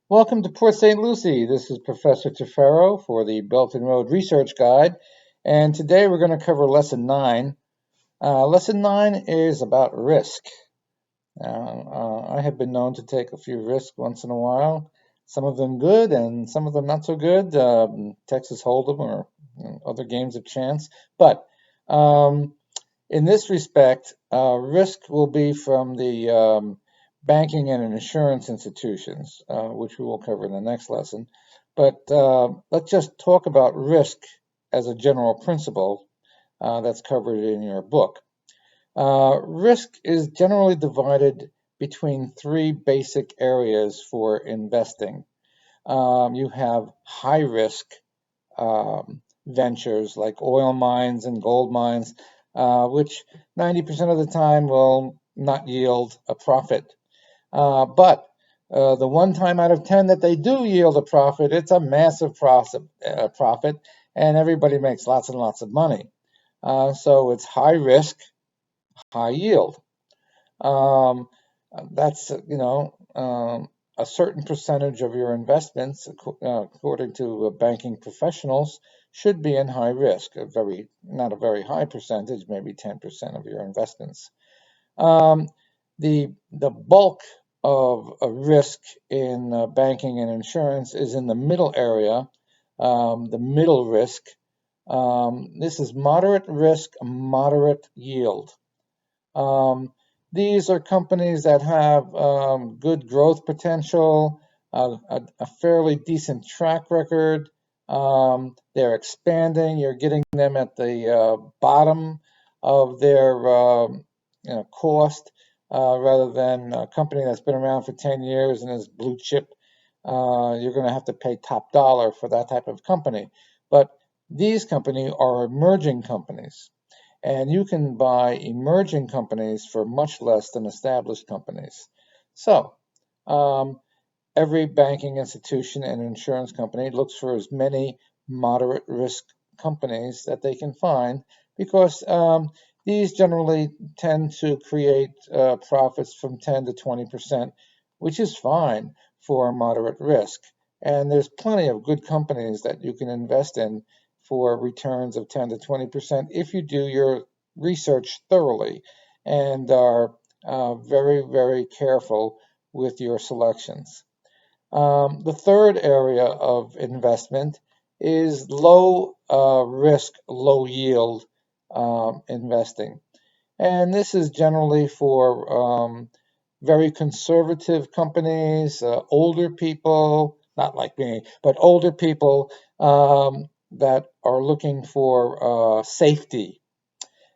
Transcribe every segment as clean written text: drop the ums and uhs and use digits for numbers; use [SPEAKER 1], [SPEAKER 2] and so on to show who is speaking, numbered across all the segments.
[SPEAKER 1] Welcome to Port St. Lucie. This is Professor Tefero for the Belt and Road Research Guide, and today we're going to cover Lesson 9. Lesson 9 is about risk. I have been known to take a few risks once in a while, some of them good and some of them not so good, Texas Hold'em or other games of chance. But in this respect, risk will be from the banking and insurance institutions, which we will cover in the next lesson. But let's just talk about risk as a general principle that's covered in your book. Risk is generally divided between three basic areas for investing. You have high risk ventures like oil mines and gold mines, which 90% of the time will not yield a profit. But the one time out of 10 that they do yield a profit, it's a massive profit, and everybody makes lots and lots of money. So it's high risk, high yield. That's, a certain percentage of your investments, according to banking professionals, should be in high risk. Not a very high percentage, maybe 10% of your investments. The bulk of risk in banking and insurance is in the middle area, the middle risk. This is moderate risk, moderate yield. These are companies that have good growth potential, a fairly decent track record. They're expanding. You're getting them at the bottom of their cost, rather than a company that's been around for 10 years and is blue chip. You're going to have to pay top dollar for that type of company. But these companies are emerging companies, and you can buy emerging companies for much less than established companies. So every banking institution and insurance company looks for as many moderate risk companies that they can find, because these generally tend to create profits from 10 to 20%, which is fine for moderate risk. And there's plenty of good companies that you can invest in for returns of 10 to 20% if you do your research thoroughly and are very, very careful with your selections. The third area of investment is low risk, low yield investing. And this is generally for very conservative companies, older people, not like me, but older people that are looking for safety.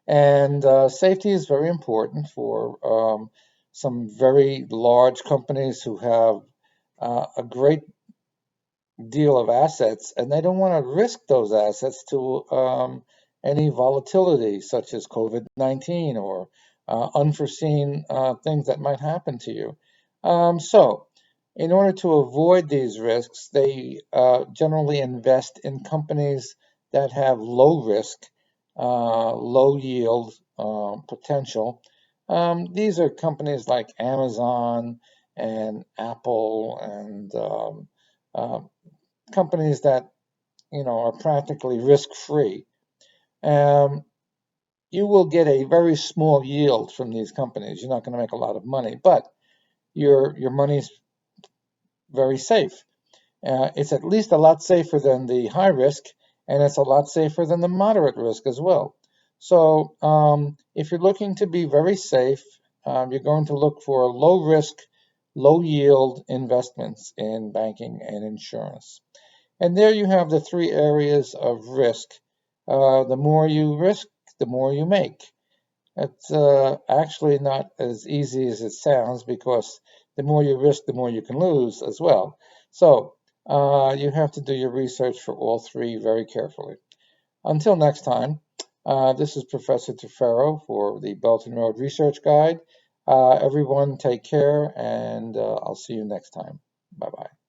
[SPEAKER 1] And safety is very important for some very large companies who have a great deal of assets, and they don't want to risk those assets to any volatility, such as COVID-19 or unforeseen things that might happen to you. So, in order to avoid these risks, they generally invest in companies that have low risk, low yield potential. These are companies like Amazon and Apple and companies that are practically risk-free. You will get a very small yield from these companies. You're not going to make a lot of money, but your money's very safe. It's at least a lot safer than the high risk, and it's a lot safer than the moderate risk as well. So if you're looking to be very safe, you're going to look for low risk, low yield investments in banking and insurance. And there you have the three areas of risk. The more you risk, the more you make. It's actually not as easy as it sounds, because the more you risk, the more you can lose as well. So you have to do your research for all three very carefully. Until next time, this is Professor Tefero for the Belt and Road Research Guide. Everyone take care, and I'll see you next time. Bye-bye.